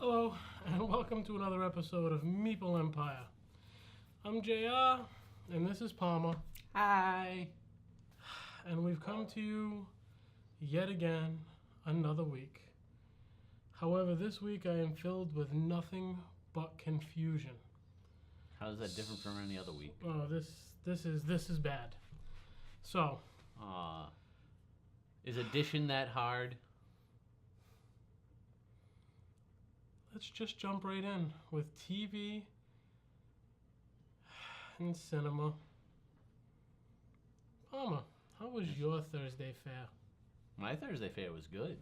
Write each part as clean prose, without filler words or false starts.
Hello, and welcome to another episode of Meeple Empire. I'm JR, and this is Palmer, Hi. and we've come to you yet again another week. However, this week I am filled with nothing but confusion. How is that different from any other week? Oh, this is bad. So, Is addition that hard? let's just jump right in with TV and cinema. Palmer, how was your Thursday fare? My Thursday fare was good.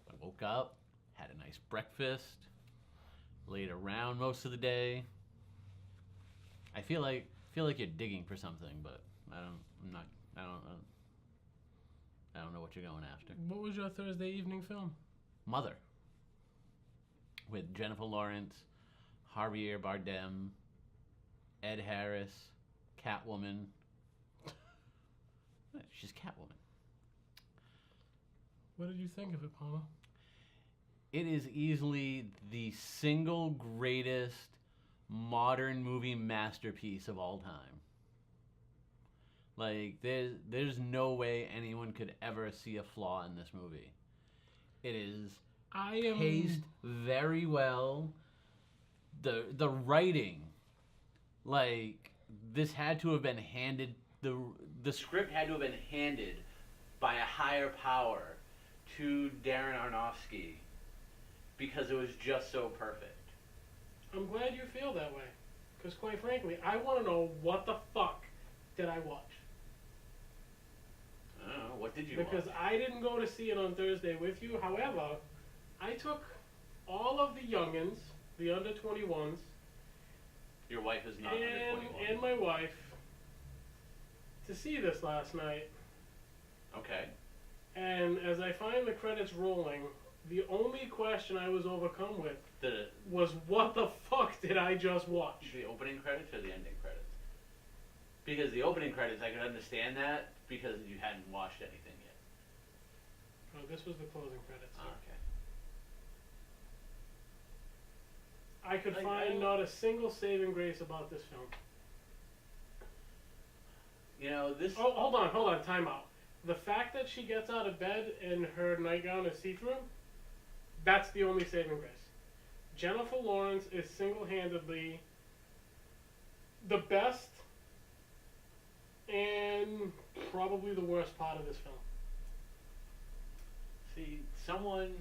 I woke up, had a nice breakfast, laid around most of the day. I feel like you're digging for something, but I don't know what you're going after. What was your Thursday evening film? Mother. With Jennifer Lawrence, Javier Bardem, Ed Harris, Catwoman. She's Catwoman. What did you think of it, Palmer? It is easily the single greatest modern movie masterpiece of all time. Like, there's no way anyone could ever see a flaw in this movie. It is paced very well. The writing, like, this had to have been handed, the script had to have been handed by a higher power to Darren Aronofsky because it was just so perfect. I'm glad you feel that way, because quite frankly, I want to know what the fuck did I watch? I don't know, what did you Because watch? I didn't go to see it on Thursday with you. However, I took all of the youngins, the under 21s, Your wife is not under 21. and my wife to see this last night. Okay. And as I find the credits rolling, the only question I was overcome with was, what the fuck did I just watch? The opening credits or the ending credits? Because the opening credits, I could understand that because you hadn't watched anything yet. Oh, this was the closing credits. Oh, okay. I could find not a single saving grace about this film. You know, this... Oh, hold on, time out. The fact that she gets out of bed and her nightgown is see-through, that's the only saving grace. Jennifer Lawrence is single-handedly the best and probably the worst part of this film. See, someone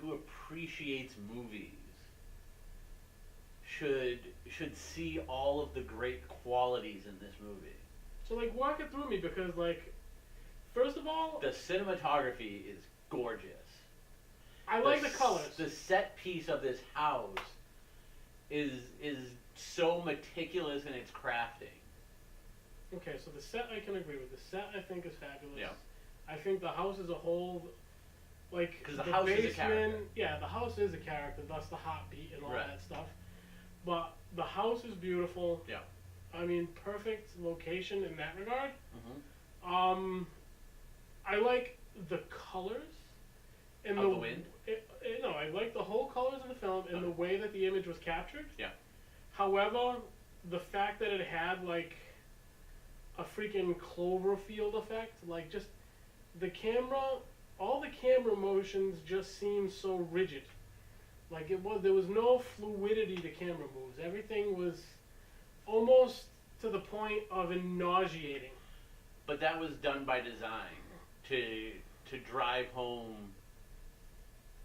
who appreciates movies should see all of the great qualities in this movie. So, like, walk it through me, because, like, first of all, The cinematography is gorgeous. I like the colors. The set piece of this house is so meticulous in its crafting. Okay, so the set I can agree with. The set I think is fabulous. Yeah. I think the house as a whole, like, 'Cause the house is a character. Yeah, the house is a character. Thus the heartbeat and all Right. that stuff. But the house is beautiful. Yeah. I mean, perfect location in that regard. Mm-hmm. I like the colors. And Of the wind? No, I like the whole colors of the film and the way that the image was captured. Yeah. However, the fact that it had, like, a freaking Cloverfield effect, like, just the camera, all the camera motions just seemed so rigid. Like, there was no fluidity to camera moves. Everything was almost to the point of nauseating. But that was done by design to drive home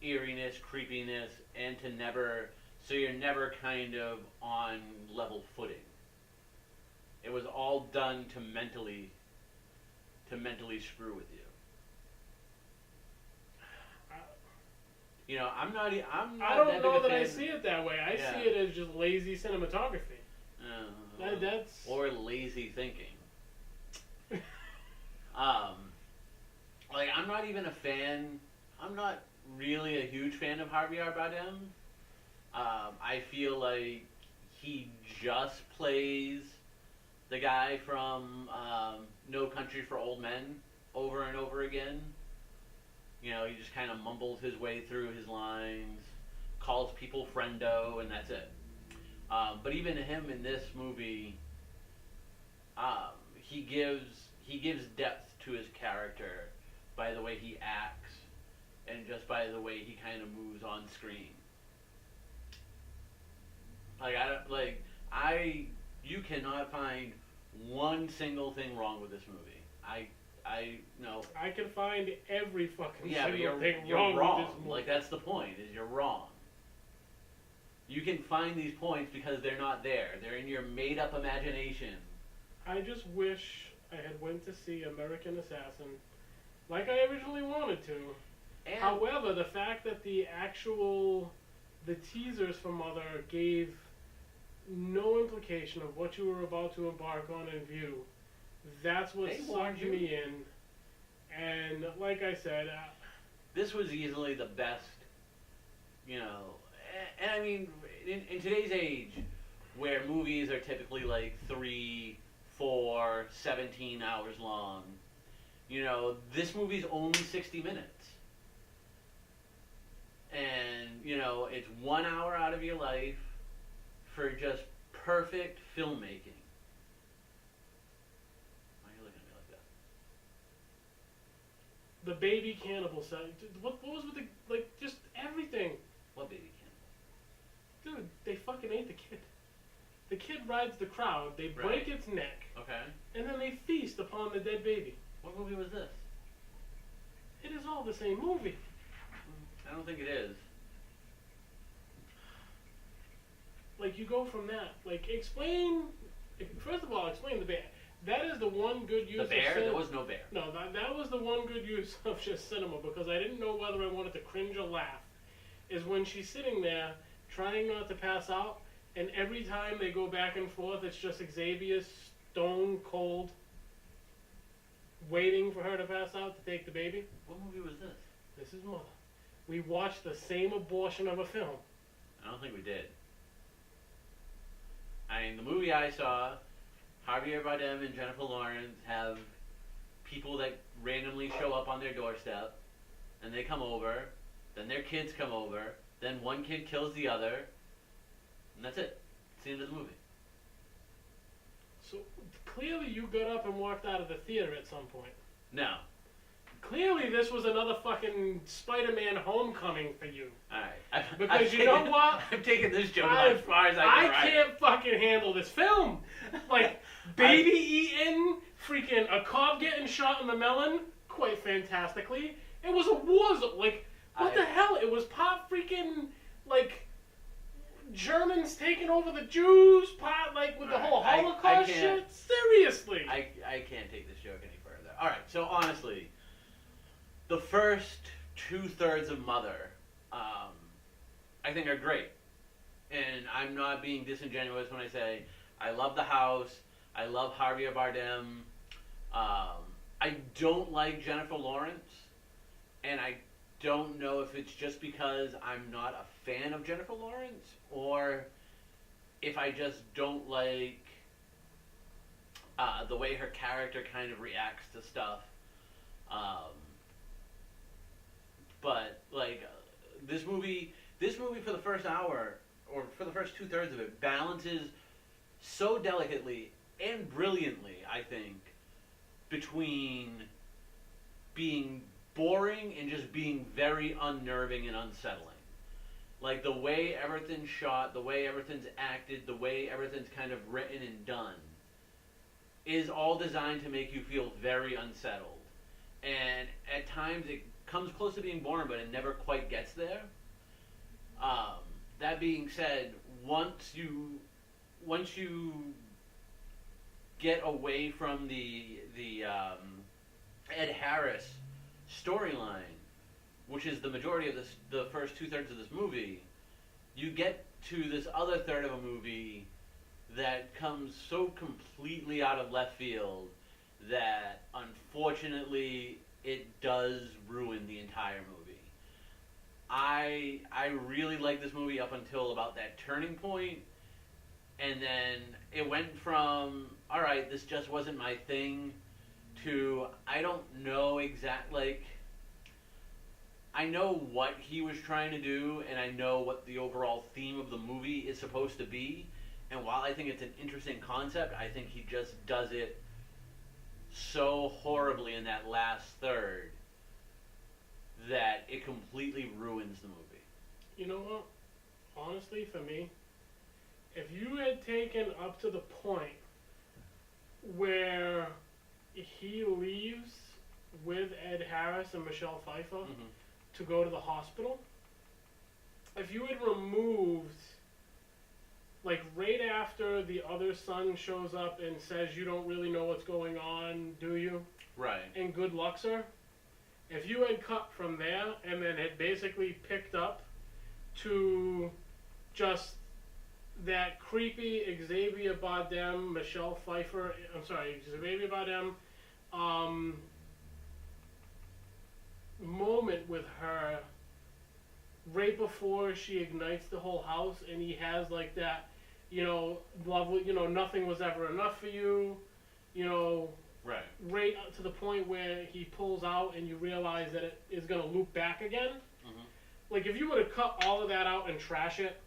eeriness, creepiness, and so you're never kind of on level footing. It was all done to mentally screw with you. You know, I'm not I don't that know big a that I fan- see it that way. I Yeah. see it as just lazy cinematography. That's Or lazy thinking. Like, I'm not even a fan. I'm not really a huge fan of Javier Bardem. I feel like he just plays the guy from No Country for Old Men over and over again. You know, he just kind of mumbles his way through his lines. calls people friendo, and that's it. But even him in this movie, he gives depth to his character by the way he acts and just by the way he kind of moves on screen. You cannot find one single thing wrong with this movie. I can find every fucking yeah, single but thing you're wrong wrong. with this movie. Like, that's the point, is you're wrong. You can find these points because they're not there. They're in your made-up imagination. I just wish I had went to see American Assassin like I originally wanted to. And However, the fact that the teasers for Mother gave no implication of what you were about to embark on and view, that's what sucked me in. And like I said, this was easily the best, and I mean, in today's age, where movies are typically like 3, 4, 17 hours long, this movie's only 60 minutes. And, it's 1 hour out of your life for just perfect filmmaking. Why are you looking at me like that? the baby cannibal set. What was with just everything? What baby cannibal? Dude, they fucking ate the kid. The kid rides the crowd, they break its neck, Okay. and then they feast upon the dead baby. What movie was this? It is all the same movie. I don't think it is. You go from that. Explain... First of all, explain the bear. That is the one good use The bear? of cinema. There was no bear. No, that was the one good use of just cinema, because I didn't know whether I wanted to cringe or laugh. Is when she's sitting there, trying not to pass out, and every time they go back and forth, it's just Xavier stone cold, waiting for her to pass out to take the baby. What movie was this? This is Mother. We watched the same abortion of a film. I don't think we did. I mean, the movie I saw, Javier Bardem and Jennifer Lawrence have people that randomly show up on their doorstep, and they come over, then their kids come over, then one kid kills the other, and that's it. It's the end of the movie. So clearly you got up and walked out of the theater at some point. No. Clearly this was another fucking Spider-Man Homecoming for you. Alright. Because you know what? I'm taking this joke about as far as I can. I can't fucking handle this film. Baby eating, freaking a cob getting shot in the melon, quite fantastically. It was a war zone. What the hell? It was part freaking, Germans taking over the Jews, part, with the whole Holocaust shit. Seriously. I can't take this joke any further. Alright, so honestly, the first 2/3 of Mother, I think are great. And I'm not being disingenuous when I say I love the house, I love Javier Bardem. I don't like Jennifer Lawrence, and I don't know if it's just because I'm not a fan of Jennifer Lawrence, or if I just don't like the way her character kind of reacts to stuff. But this movie for the first hour, or for the first 2/3 of it, balances so delicately and brilliantly, I think, between being boring and just being very unnerving and unsettling. The way everything's shot, the way everything's acted, the way everything's kind of written and done is all designed to make you feel very unsettled. And at times it comes close to being boring, but it never quite gets there. That being said, once you get away from the Ed Harris storyline, which is the majority of the first 2/3 of this movie, you get to this other third of a movie that comes so completely out of left field that unfortunately it does ruin the entire movie. I really liked this movie up until about that turning point, and then it went from, alright, this just wasn't my thing, to I don't know I know what he was trying to do, and I know what the overall theme of the movie is supposed to be. And while I think it's an interesting concept, I think he just does it so horribly in that last third that it completely ruins the movie. You know what? Honestly, for me, if you had taken up to the point where he leaves with Ed Harris and Michelle Pfeiffer to go to the hospital, if you had removed, like, right after the other son shows up and says, you don't really know what's going on, do you? Right. And good luck, sir. If you had cut from there and then had basically picked up to just that creepy Xavier Bardem, Michelle Pfeiffer, Xavier Bardem, moment with her right before she ignites the whole house, and he has like that, love, nothing was ever enough for you, right up to the point where he pulls out and you realize that it is going to loop back again. Like, if you would have cut all of that out and trash it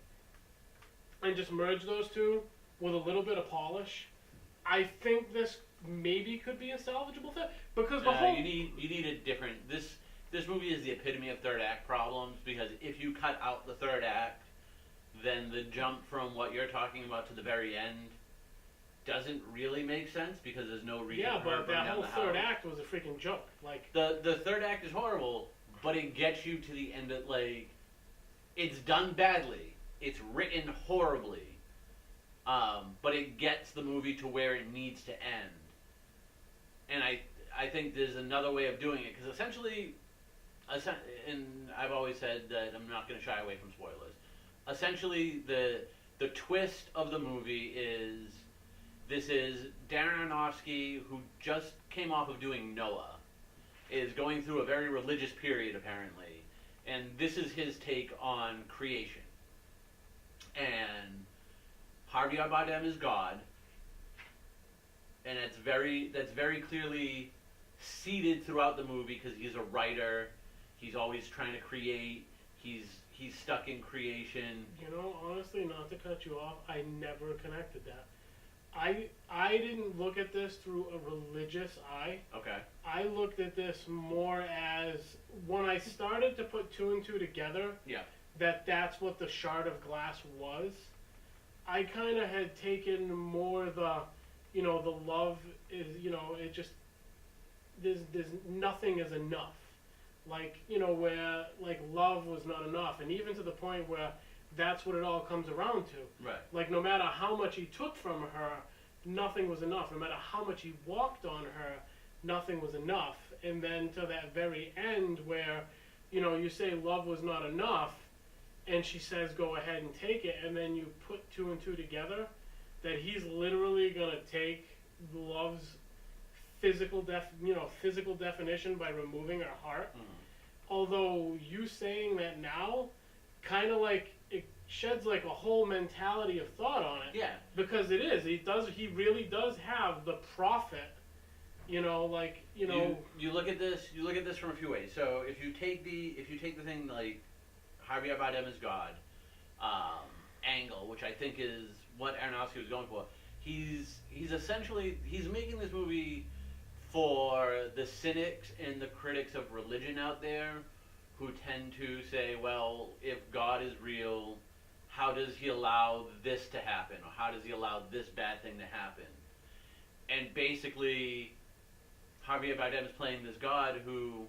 and just merge those two with a little bit of polish, I think this maybe could be a salvageable thing. Because the whole... You need a different... This movie is the epitome of third act problems, because if you cut out the third act, then the jump from what you're talking about to the very end doesn't really make sense, because there's no reason for her to burn down the house. Yeah, but that whole third act was a freaking joke. Like, the third act is horrible, but it gets you to the end of, like... It's done badly. It's written horribly. But it gets the movie to where it needs to end. And I think there's another way of doing it, because essentially... And I've always said that I'm not going to shy away from spoilers. Essentially, the twist of the movie is... This is Darren Aronofsky, who just came off of doing Noah, is going through a very religious period, apparently. And this is his take on creation. And Javier Bardem is God. And that's very clearly seeded throughout the movie, because he's a writer. He's always trying to create. He's stuck in creation. Honestly, not to cut you off, I never connected that. I didn't look at this through a religious eye. Okay. I looked at this more as, when I started to put two and two together, that's what the shard of glass was. I kind of had taken more the love is, it just, there's nothing is enough. Like, where, like, love was not enough. And even to the point where that's what it all comes around to. Right. Like, no matter how much he took from her, nothing was enough. No matter how much he walked on her, nothing was enough. And then to that very end where, you say love was not enough, and she says go ahead and take it, and then you put two and two together, that he's literally going to take love's physical definition by removing her heart. Although you saying that now, kind of like, it sheds like a whole mentality of thought on it. Yeah. Because it is. He really does have the prophet, You look at this from a few ways. So if you take the thing like Javier Bardem is God angle, which I think is what Aronofsky was going for, he's essentially making this movie for the cynics and the critics of religion out there, who tend to say, well, if God is real, how does he allow this to happen? Or how does he allow this bad thing to happen? And basically, Javier Bardem is playing this God who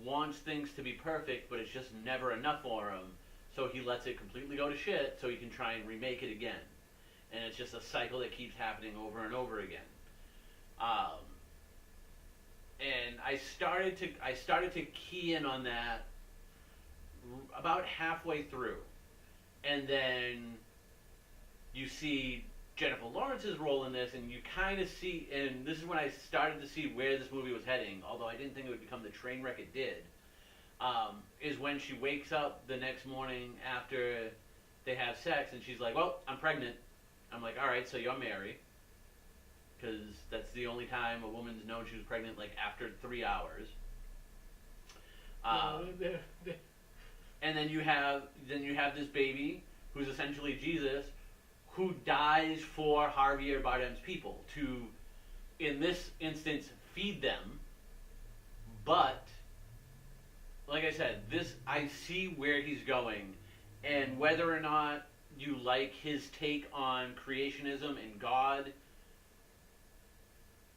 wants things to be perfect, but it's just never enough for him. So he lets it completely go to shit so he can try and remake it again. And it's just a cycle that keeps happening over and over again. And I started to key in on that about halfway through. And then you see Jennifer Lawrence's role in this, and you kind of see, and this is when I started to see where this movie was heading, although I didn't think it would become the train wreck it did, is when she wakes up the next morning after they have sex, and she's like, well, I'm pregnant. I'm like, all right, so you're Mary. Because that's the only time a woman's known she was pregnant, like, after 3 hours. they're And then you have this baby who's essentially Jesus, who dies for Javier Bardem's people to, in this instance, feed them. But like I said, I see where he's going, and whether or not you like his take on creationism and God,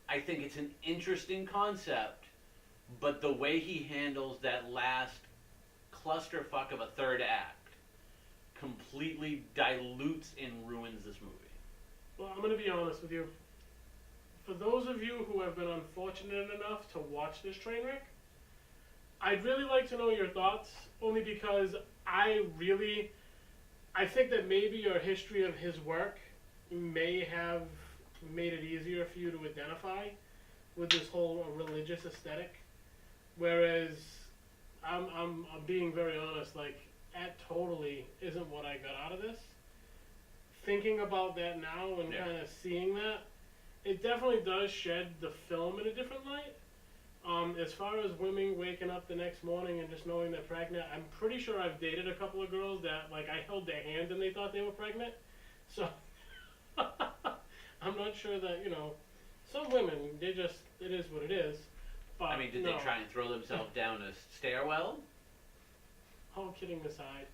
I think it's an interesting concept, but the way he handles that last clusterfuck of a third act completely dilutes and ruins this movie. Well, I'm going to be honest with you. For those of you who have been unfortunate enough to watch this train wreck, I'd really like to know your thoughts, only because I think that maybe your history of his work may have made it easier for you to identify with this whole religious aesthetic, whereas I'm being very honest, like, that totally isn't what I got out of this. Thinking about that now and kind of seeing that, it definitely does shed the film in a different light. As far as women waking up the next morning and just knowing they're pregnant, I'm pretty sure I've dated a couple of girls that, like, I held their hand and they thought they were pregnant. So, I'm not sure that, some women, it is what it is. But, I mean, did they try and throw themselves down a stairwell? All kidding aside,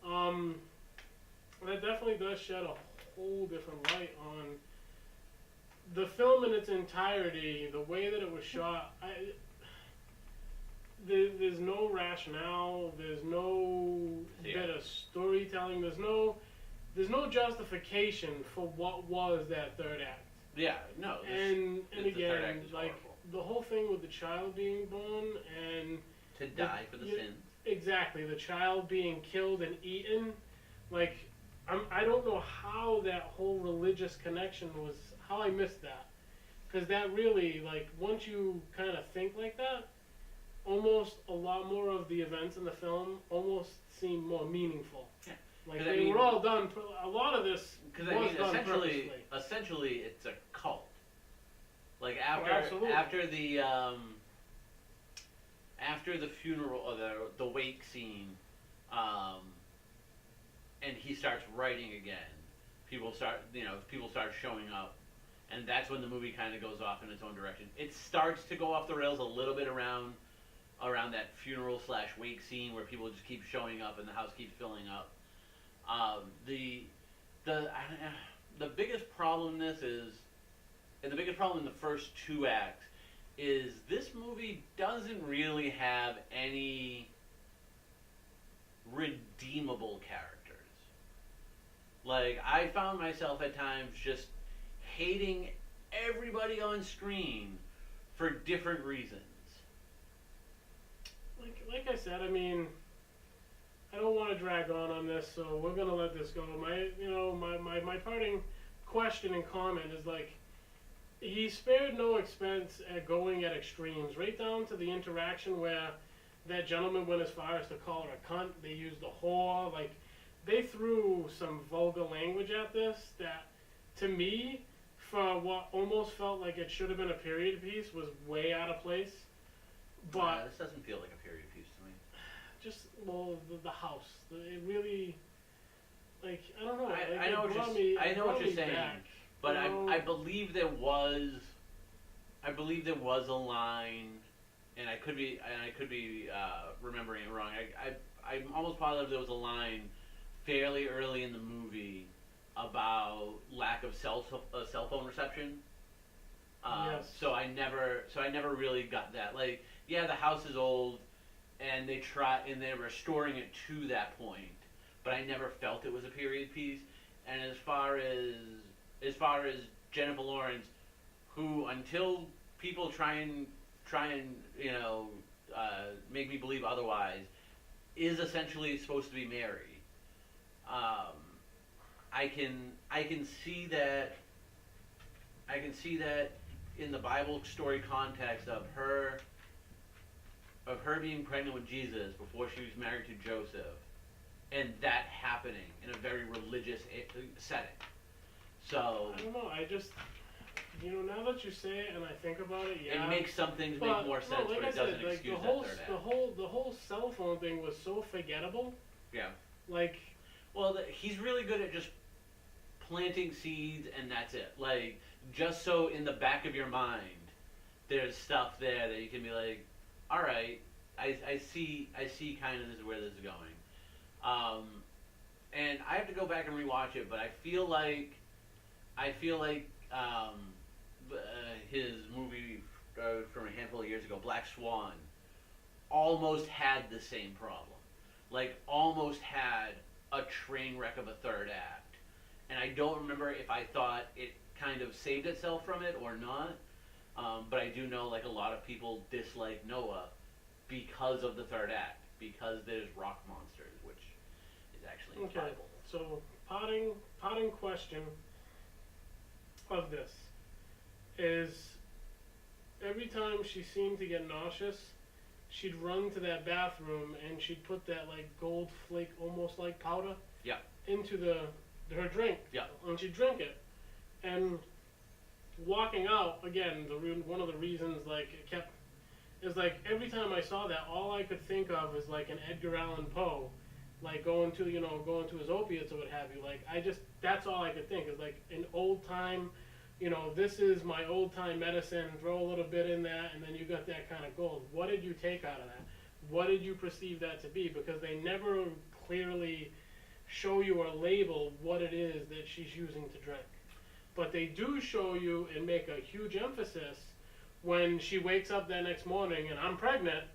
that definitely does shed a whole different light on the film in its entirety, the way that it was shot. There's no rationale. There's no bit of storytelling. There's no justification for what was that third act. Yeah, no. And again, like the whole thing with the child being born and to die for the sins. Exactly, the child being killed and eaten. Like, I don't know how that whole religious connection was, how I missed that. Because that really, like, once you kind of think like that, almost a lot more of the events in the film almost seem more meaningful. Yeah. Like, they were all done, a lot of this was done purposely. Essentially, it's a cult. Like, after the funeral, or the wake scene, and he starts writing again, people start showing up, and that's when the movie kind of goes off in its own direction. It starts to go off the rails a little bit around that funeral / wake scene where people just keep showing up and the house keeps filling up. The biggest problem in this is, and the biggest problem in the first two acts, is this movie doesn't really have any redeemable characters. Like, I found myself at times just hating everybody on screen for different reasons. Like I said, I mean, I don't want to drag on this, so we're gonna let this go. My parting question and comment is, like, he spared no expense at going at extremes, right down to the interaction where that gentleman went as far as to call her a cunt. They used a whore. Like, they threw some vulgar language at this that, to me, for what almost felt like it should have been a period piece, was way out of place. But this doesn't feel like a period piece to me. Just, the house. It really, like, I don't know. I know what you're saying. Back. But I believe there was a line, and I could be remembering it wrong. I'm almost positive there was a line fairly early in the movie about lack of cell phone reception. Yes. So I never really got that. Like, yeah, the house is old, and they're restoring it to that point, but I never felt it was a period piece. And as far as Jennifer Lawrence, who, until people try and make me believe otherwise, is essentially supposed to be Mary. I can see that in the Bible story context of her being pregnant with Jesus before she was married to Joseph, and that happening in a very religious setting. So I don't know. now that you say it and I think about it, yeah. It makes some things make more sense, like but it doesn't excuse that third act. The whole cell phone thing was so forgettable. Yeah. Like, well, he's really good at just planting seeds, and that's it. Like, just so in the back of your mind, there's stuff there that you can be like, all right, I see kind of this is where this is going. And I have to go back and rewatch it, but I feel like his movie from a handful of years ago, Black Swan, almost had the same problem. Like, almost had a train wreck of a third act. And I don't remember if I thought it kind of saved itself from it or not. But I do know, like, a lot of people dislike Noah because of the third act, because there's rock monsters, which is actually in the Bible. So, potting question of this is, every time she seemed to get nauseous, she'd run to that bathroom and she'd put that, like, gold flake, almost like powder, into her drink. Yeah. And she'd drink it. And walking out, again, one of the reasons, like, is like, every time I saw that, all I could think of is, like, an Edgar Allan Poe, like, going to his opiates or what have you. Like, that's all I could think, is, like, an old time, this is my old time medicine, throw a little bit in that, and then you got that kind of gold. What did you take out of that? What did you perceive that to be? Because they never clearly show you or label what it is that she's using to drink. But they do show you and make a huge emphasis when she wakes up that next morning and I'm pregnant,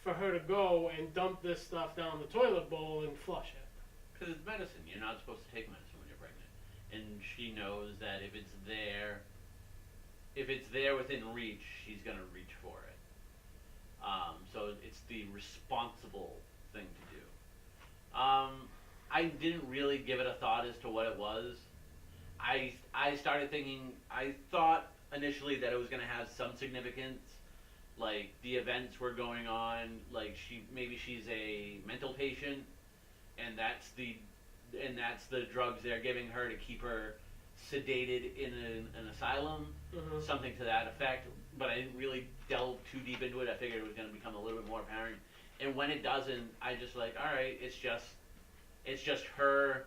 for her to go and dump this stuff down the toilet bowl and flush it. Because it's medicine. You're not supposed to take medicine when you're pregnant. And she knows that if it's there within reach, she's going to reach for it. So it's the responsible thing to do. I didn't really give it a thought as to what it was. I started thinking, I thought initially that it was going to have some significance, like the events were going on, like maybe she's a mental patient, and that's the drugs they're giving her to keep her sedated in an asylum, something to that effect. But I didn't really delve too deep into it. I figured it was going to become a little bit more apparent, and when it doesn't, I just like, all right, it's just her.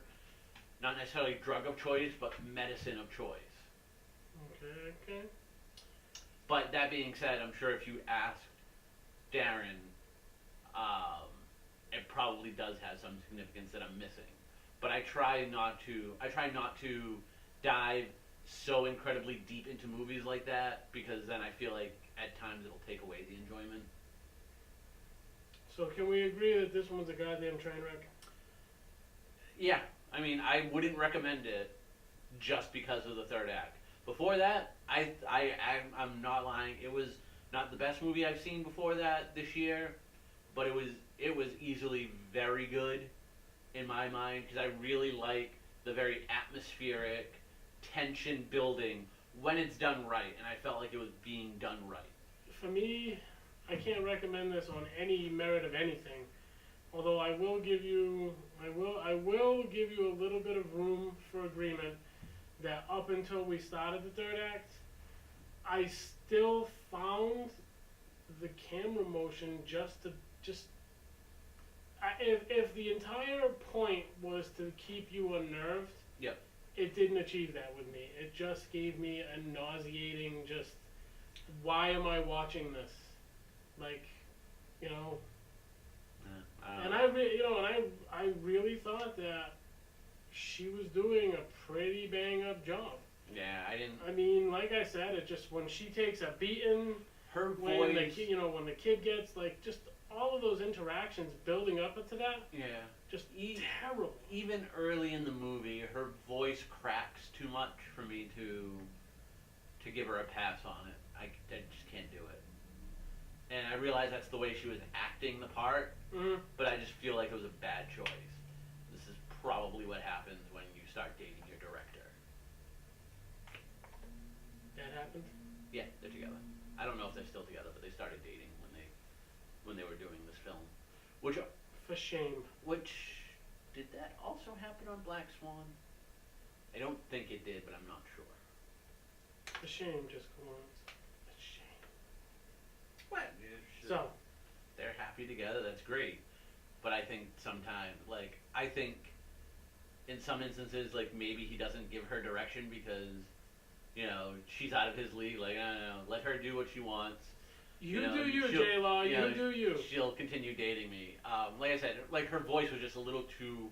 Not necessarily drug of choice, but medicine of choice. Okay. But that being said, I'm sure if you asked Darren, it probably does have some significance that I'm missing. But I try not to dive so incredibly deep into movies like that, because then I feel like at times it'll take away the enjoyment. So can we agree that this one's a goddamn train wreck? Yeah. I mean, I wouldn't recommend it just because of the third act. Before that, I'm not lying. It was not the best movie I've seen before that this year, but it was easily very good in my mind, because I really like the very atmospheric, tension building when it's done right, and I felt like it was being done right. For me, I can't recommend this on any merit of anything. Although I will give you a little bit of room for agreement that up until we started the third act, I still found the camera motion if the entire point was to keep you unnerved, it didn't achieve that with me. It just gave me a nauseating, just, why am I watching this? Like, and I really thought that she was doing a pretty bang up job. Yeah, I mean, like I said, it just, when she takes a beating, her voice, when the kid gets, like, just all of those interactions building up into that. Yeah. Just terrible. Even early in the movie, her voice cracks too much for me to give her a pass on it. I just can't do it. And I realize that's the way she was acting the part, but I just feel like it was a bad choice. This is probably what happens when you start dating your director. That happened? Yeah, they're together. I don't know if they're still together, but they started dating when they were doing this film. Which, for shame. Did that also happen on Black Swan? I don't think it did, but I'm not sure. The shame just goes on. The shame. What? So, they're happy together. That's great. But I think sometimes, like, I think in some instances, like, maybe he doesn't give her direction because, you know, she's out of his league. Like, I don't know, let her do what she wants. you know, do you, she'll- J-Law. you know, You do you. She'll continue dating me. Like I said, like, her voice was just a little too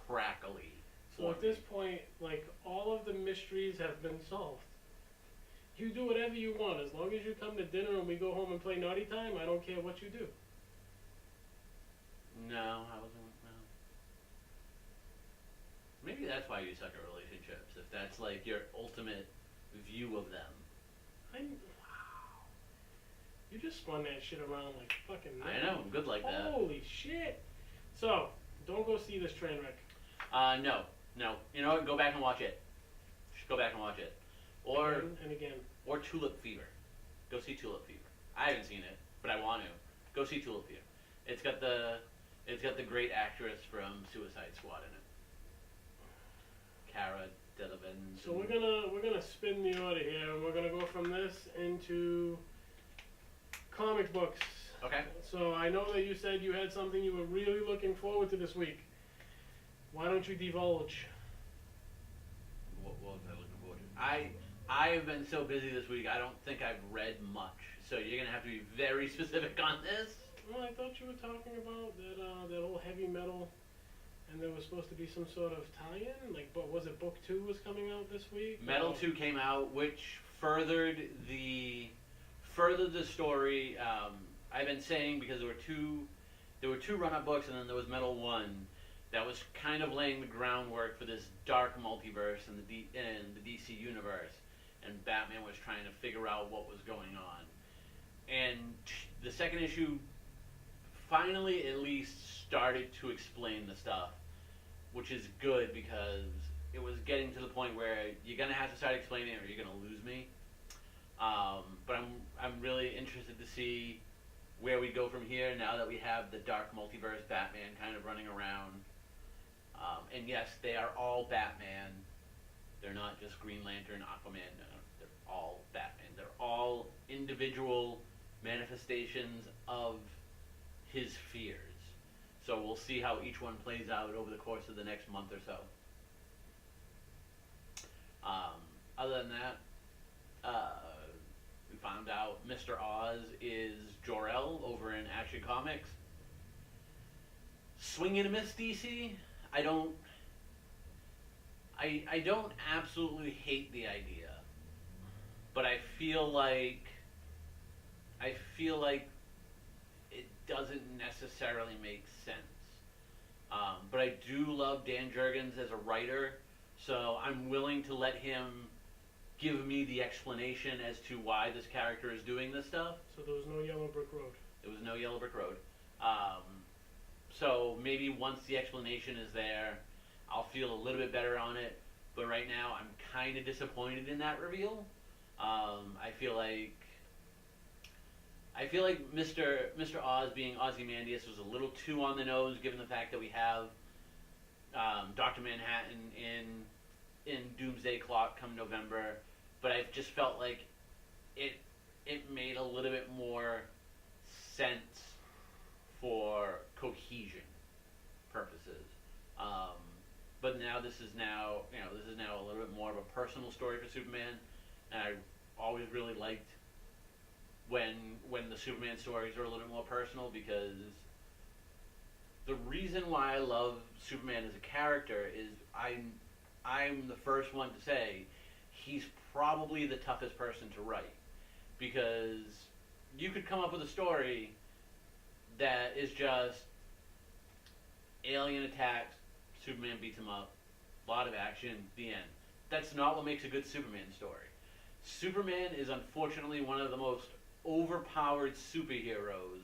crackly. So at this point, like, all of the mysteries have been solved. You do whatever you want. As long as you come to dinner and we go home and play Naughty Time, I don't care what you do. No, I wasn't. No. Maybe that's why you suck at relationships. If that's like your ultimate view of them. Wow. You just spun that shit around like fucking. I know. I'm good like that. Holy shit. So, don't go see this train wreck. No. You know what? Go back and watch it. Just go back and watch it. Or Again and again. Or Tulip Fever. Go see Tulip Fever. I haven't seen it, but I want to. Go see Tulip Fever. It's got the great actress from Suicide Squad in it. Cara Delevingne. So we're gonna spin the order here, and we're gonna go from this into comic books. Okay. So I know that you said you had something you were really looking forward to this week. Why don't you divulge? What was I looking forward to? I have been so busy this week. I don't think I've read much. So you're gonna have to be very specific on this. Well, I thought you were talking about that whole heavy metal, and there was supposed to be some sort of tie-in. Like, but was it book 2 was coming out this week? Metal 2 came out, which furthered the story. I've been saying because there were two run-up books, and then there was Metal 1 that was kind of laying the groundwork for this dark multiverse in the DC universe, and Batman was trying to figure out what was going on. And the second issue finally at least started to explain the stuff, which is good because it was getting to the point where you're gonna have to start explaining it or you're gonna lose me. But I'm really interested to see where we go from here now that we have the dark multiverse Batman kind of running around. And yes, they are all Batman. They're not just Green Lantern, Aquaman. No, they're all Batman. They're all individual manifestations of his fears. So we'll see how each one plays out over the course of the next month or so. Other than that, we found out Mr. Oz is Jor-El over in Action Comics. Swing and a miss, DC. I don't absolutely hate the idea, but I feel like it doesn't necessarily make sense. But I do love Dan Jurgens as a writer, so I'm willing to let him give me the explanation as to why this character is doing this stuff. So there was no Yellow Brick Road. There was no Yellow Brick Road. So maybe once the explanation is there, I'll feel a little bit better on it. But right now, I'm kind of disappointed in that reveal. I feel like Mr. Oz being Ozymandias was a little too on the nose, given the fact that we have Dr. Manhattan in Doomsday Clock come November. But I've just felt like it made a little bit more sense for cohesion purposes. But now this is now a little bit more of a personal story for Superman, and I always really liked when the Superman stories are a little bit more personal, because the reason why I love Superman as a character is I'm the first one to say he's probably the toughest person to write, because you could come up with a story that is just alien attacks, Superman beats him up, a lot of action, the end. That's not what makes a good Superman story. Superman is unfortunately one of the most overpowered superheroes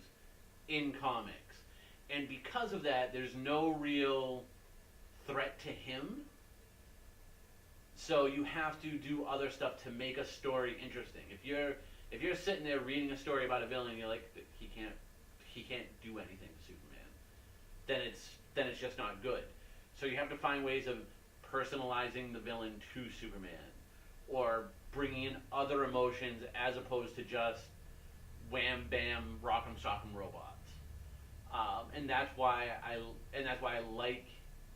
in comics. And because of that, there's no real threat to him. So you have to do other stuff to make a story interesting. If you're sitting there reading a story about a villain and you're like, he can't do anything to Superman, then it's just not good. So you have to find ways of personalizing the villain to Superman, or bringing in other emotions as opposed to just wham bam rock'em sock'em robots. And that's why I like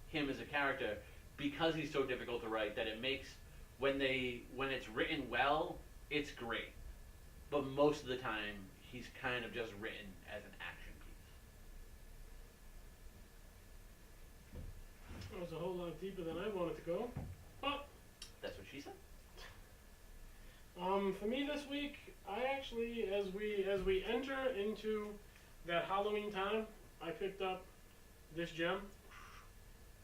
him as a character, because he's so difficult to write, that it makes when it's written well, it's great. But most of the time he's kind of just written as an action piece. That was a whole lot deeper than I wanted to go. But That's what she said. for me this week, I actually, as we enter into that Halloween time, I picked up this gem.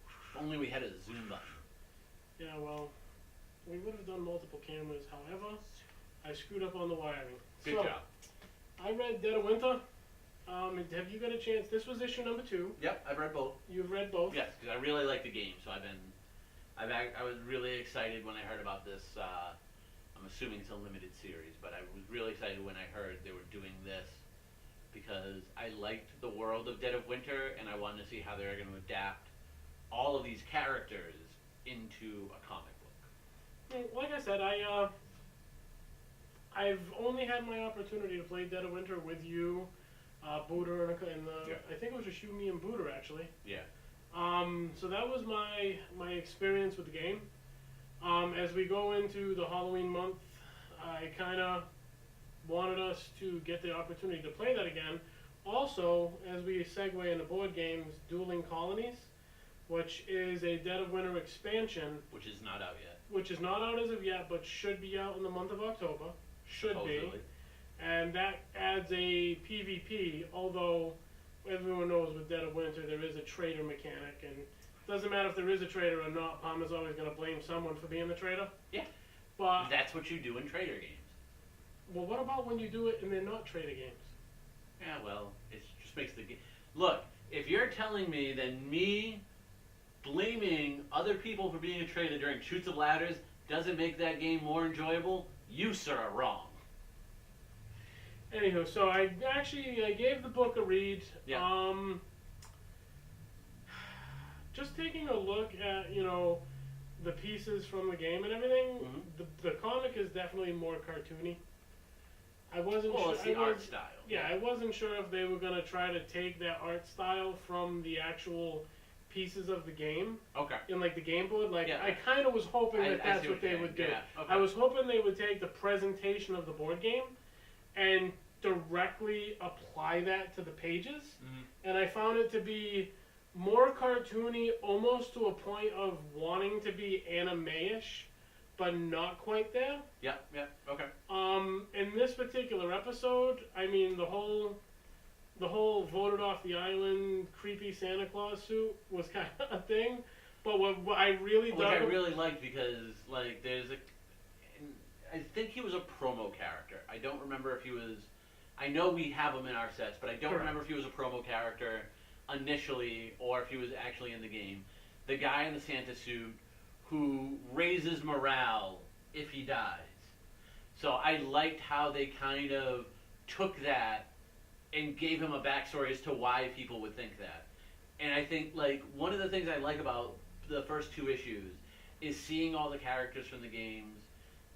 If only we had a zoom button. Yeah, well, we would have done multiple cameras. However, I screwed up on the wiring. Good job. I read Dead of Winter. Have you got a chance? This was issue number 2. Yep, I've read both. You've read both? Yes, because I really like the game, so I was really excited when I heard about this. I'm assuming it's a limited series, but I was really excited when I heard they were doing this, because I liked the world of Dead of Winter, and I wanted to see how they're going to adapt all of these characters into a comic book. Well, like I said, I've only had my opportunity to play Dead of Winter with you, Booter, and I think it was just you, me, and Booter actually. Yeah. So that was my experience with the game. As we go into the Halloween month, I kind of wanted us to get the opportunity to play that again. Also, as we segue into board games, Dueling Colonies, which is a Dead of Winter expansion. Which is not out yet. Which is not out as of yet, but should be out in the month of October. Should Supposedly. be. And that adds a PvP, although everyone knows with Dead of Winter there is a traitor mechanic, and it doesn't matter if there is a traitor or not, Palmer's always going to blame someone for being the traitor. Yeah. But That's what you do in trader games. well, what about when you do it and they're not traitor games? Yeah, well, it just makes the game. Look, if you're telling me that me blaming other people for being a traitor during Chutes of Ladders doesn't make that game more enjoyable, you, sir, are wrong. Anywho, so I gave the book a read. Yeah. Just taking a look at, the pieces from the game and everything, the comic is definitely more cartoony. I wasn't sure. It's the art style. Yeah, I wasn't sure if they were going to try to take that art style from the actual pieces of the game. Okay. In like the game board. Like, Yeah. I kind of was hoping I that's see what they you're would do. saying. Yeah, okay. I was hoping they would take the presentation of the board game and directly apply that to the pages. And I found it to be more cartoony, almost to a point of wanting to be anime-ish, but not quite there. Yeah, okay. In this particular episode, I mean, the whole voted off the island creepy Santa Claus suit was kind of a thing. But what I really Which I really liked, because like I think he was a promo character. I don't remember if he was. I know we have him in our sets, but I don't remember if he was a promo character initially or if he was actually in the game. The guy in the Santa suit who raises morale if he dies. So I liked how they kind of took that and gave him a backstory as to why people would think that. And I think, like, one of the things I like about the first 2 issues is seeing all the characters from the games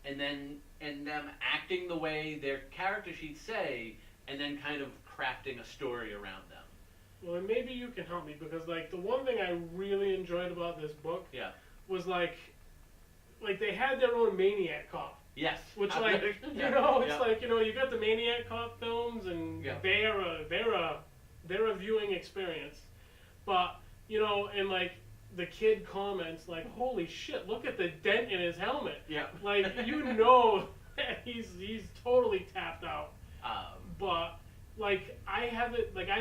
and them acting the way their character sheets say, and then kind of crafting a story around them. Well, and maybe you can help me, because like the one thing I really enjoyed about this book was like they had their own Maniac Cop. Yes. Which it's like you got the Maniac Cop films, and they're a viewing experience, but and like the kid comments like, "Holy shit! Look at the dent in his helmet." Yeah. Like that he's totally tapped out. But like I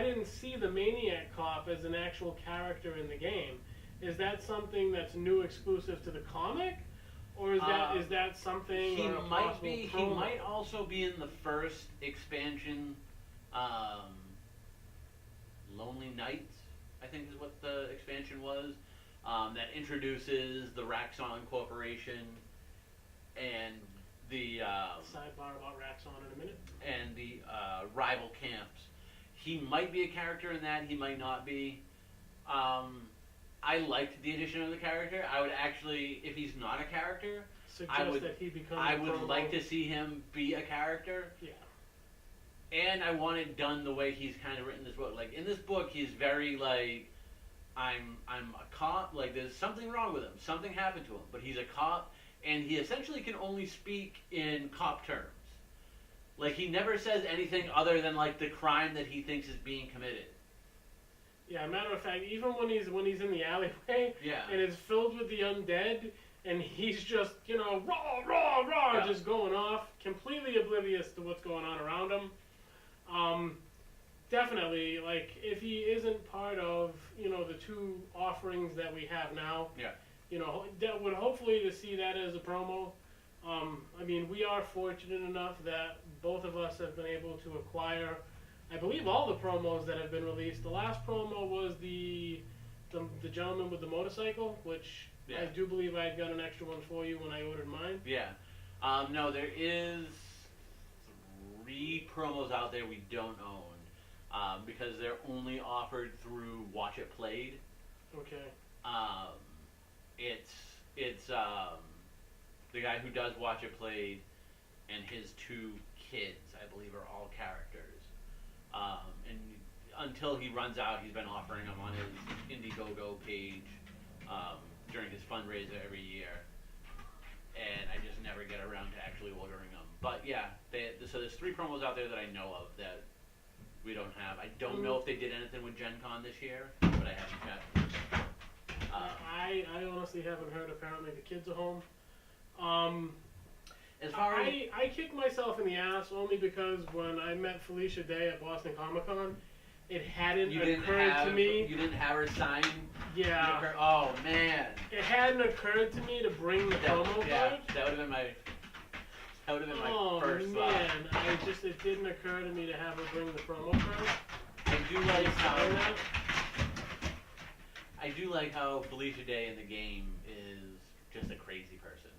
didn't see the Maniac Cop as an actual character in the game. Is that something that's new exclusive to the comic, or is that something? He might be. He promo? might also be in the first expansion. Lonely Nights, I think, is what the expansion was. That introduces the RaXXon Corporation and the sidebar about RaXXon in a minute. And the rival camps. He might be a character in that. He might not be. I liked the addition of the character. I would actually, if he's not a character, Suggest that he becomes I a would promo. like to see him be a character. Yeah. And I want it done the way he's kind of written this book. Like in this book, he's very like, I'm a cop. Like there's something wrong with him. Something happened to him. But he's a cop, and he essentially can only speak in cop terms. Like he never says anything other than like the crime that he thinks is being committed. Yeah, matter of fact, even when he's in the alleyway, Yeah. and it's filled with the undead, and he's just, you know, raw, raw, raw, Yeah. just going off, completely oblivious to what's going on around him. Definitely, like, if he isn't part of, you know, the two offerings that we have now, Yeah. you know, that would hopefully to see that as a promo. I mean, we are fortunate enough that both of us have been able to acquire, I believe, all the promos that have been released. The last promo was the gentleman with the motorcycle, which Yeah. I do believe I had got an extra one for you when I ordered mine. Yeah. No, there is 3 promos out there we don't own because they're only offered through Watch It Played. Okay. It's the guy who does Watch It Played and his 2 kids, I believe, are all characters. And until he runs out, he's been offering them on his Indiegogo page during his fundraiser every year. And I just never get around to actually ordering them. But yeah, so there's 3 promos out there that I know of that we don't have. I don't know if they did anything with Gen Con this year, but I haven't checked. I honestly haven't heard. Apparently the kids are home. As far as I kicked myself in the ass only because when I met Felicia Day at Boston Comic Con, it hadn't occurred to me. You didn't have her sign? Yeah. Oh, man. It hadn't occurred to me to bring the promo card. Yeah, that would have been my first man, thought. it didn't occur to me to have her bring the promo card. I do like how Felicia Day in the game is just a crazy person.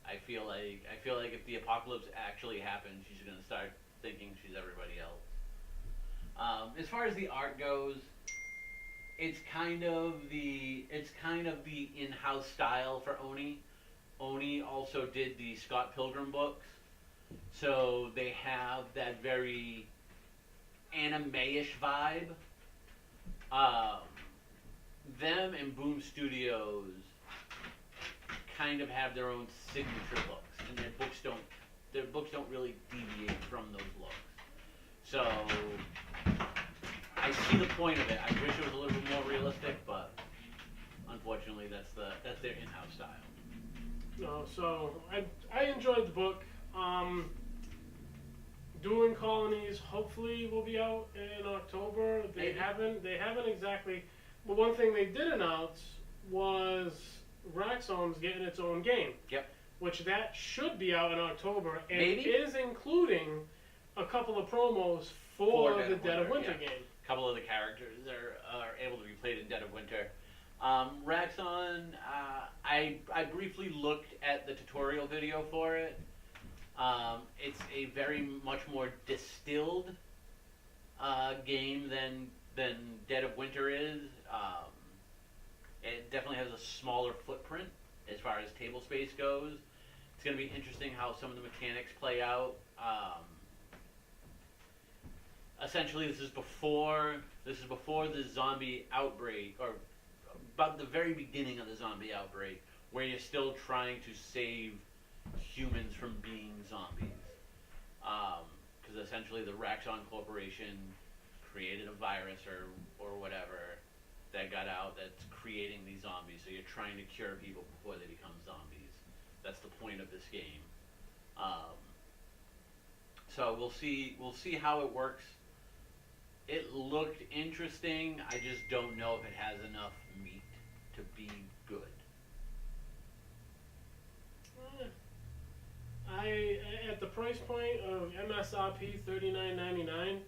I feel like if the apocalypse actually happens, she's gonna start thinking she's everybody else. As far as the art goes, it's kind of the in-house style for Oni. Oni also did the Scott Pilgrim books, so they have that very anime-ish vibe. Them and Boom Studios kind of have their own signature looks, and their books don't really deviate from those looks. So I see the point of it. I wish it was a little bit more realistic, but unfortunately, that's their in-house style. No, so I enjoyed the book. Dueling Colonies hopefully will be out in October. They haven't exactly. But one thing they did announce was RaXXon's getting its own game. Yep. Which that should be out in October, and Maybe? it is including a couple of promos for the Dead of Winter game. A couple of the characters are able to be played in Dead of Winter. RaXXon, I briefly looked at the tutorial video for it. It's a very much more distilled game than Dead of Winter is. It definitely has a smaller footprint as far as table space goes. It's going to be interesting how some of the mechanics play out. Essentially, this is before the zombie outbreak, or about the very beginning of the zombie outbreak, where you're still trying to save humans from being zombies. Because essentially, the RaXXon Corporation created a virus or whatever that got out that's creating these zombies. So you're trying to cure people before they become zombies. That's the point of this game. So we'll see how it works. It looked interesting. I just don't know if it has enough meat to be good. At the price point of MSRP $39.99,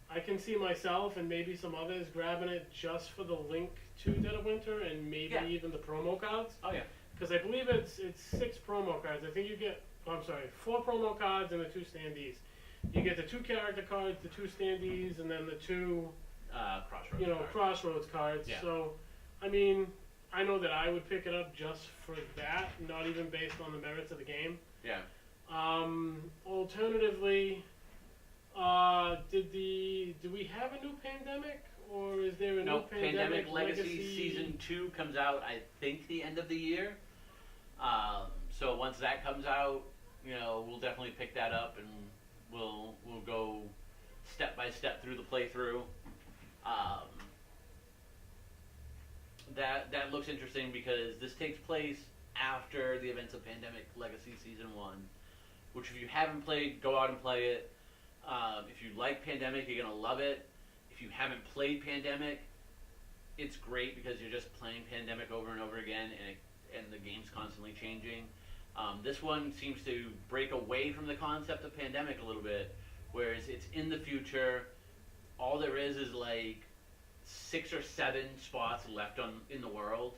I can see myself and maybe some others grabbing it just for the link to Dead of Winter and maybe even the promo cards. Oh yeah. Because I believe it's 6 promo cards. I think you get 4 promo cards and the 2 standees. You get the 2 character cards, the 2 standees, and then the 2 Crossroads cards. Crossroads cards. Yeah. So, I mean, I know that I would pick it up just for that, not even based on the merits of the game. Yeah. Alternatively, do we have a new Pandemic, or is there a new Pandemic Legacy Season 2 comes out, I think, the end of the year. So once that comes out, we'll definitely pick that up and we'll go step by step through the playthrough. That looks interesting because this takes place after the events of Pandemic Legacy Season 1, which if you haven't played, go out and play it. If you like Pandemic, you're going to love it. If you haven't played Pandemic, it's great because you're just playing Pandemic over and over again, and the game's constantly changing. This one seems to break away from the concept of Pandemic a little bit, whereas it's in the future. All there is like 6 or 7 spots left in the world,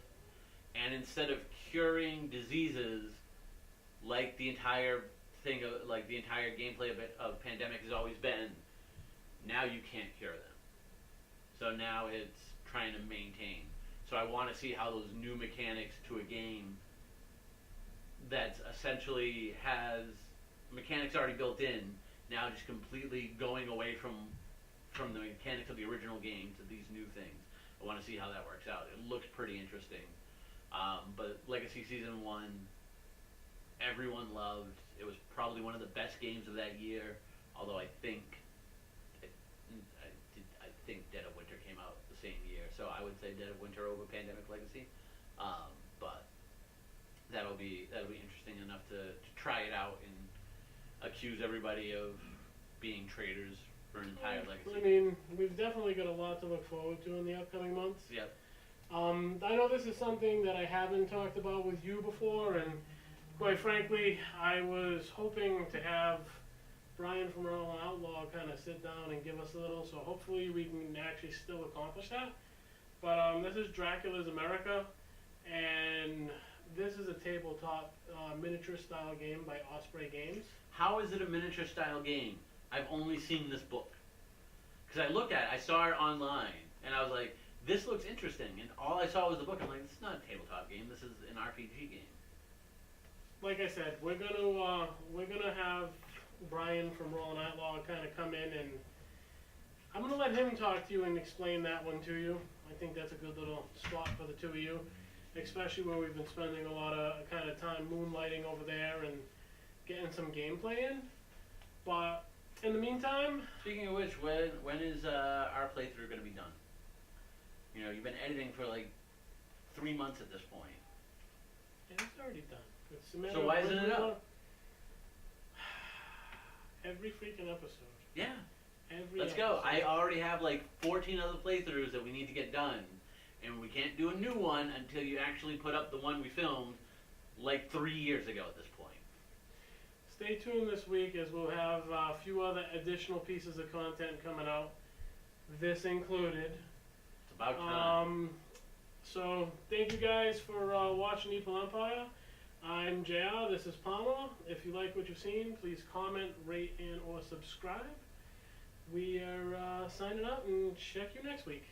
and instead of curing diseases like the entire thing, like the entire gameplay of Pandemic has always been, now you can't cure them. So now it's trying to maintain. So I want to see how those new mechanics to a game that essentially has mechanics already built in, now just completely going away from the mechanics of the original game to these new things. I want to see how that works out. It looks pretty interesting. But Legacy Season 1, everyone loved. It was probably one of the best games of that year, although I think Dead of Winter came out the same year, so I would say Dead of Winter over Pandemic Legacy. But that'll be interesting enough to try it out and accuse everybody of being traitors for an entire legacy. I mean, we've definitely got a lot to look forward to in the upcoming months. Yep. I know this is something that I haven't talked about with you before, and quite frankly, I was hoping to have Brian from Rolling Outlaw kind of sit down and give us a little, so hopefully we can actually still accomplish that. But this is Dracula's America, and this is a tabletop miniature style game by Osprey Games. How is it a miniature style game? I've only seen this book. Because I saw it online, and I was like, this looks interesting, and all I saw was the book. I'm like, this is not a tabletop game, this is an RPG game. Like I said, we're gonna have Brian from Rolling Outlaw kind of come in, and I'm gonna let him talk to you and explain that one to you. I think that's a good little spot for the two of you, especially where we've been spending a lot of kind of time moonlighting over there and getting some gameplay in. But in the meantime, speaking of which, when is our playthrough going to be done? You've been editing for like 3 months at this point. Yeah, it's already done. It's a matter so why isn't it up? Every freaking episode. Yeah. Let's go. I already have like 14 other playthroughs that we need to get done, and we can't do a new one until you actually put up the one we filmed like 3 years ago at this point. Stay tuned this week as we'll have a few other additional pieces of content coming out, this included. It's about time. So thank you guys for watching Meeple Empire. I'm JR, this is Palmer. If you like what you've seen, please comment, rate, and or subscribe. We are signing out, and check you next week.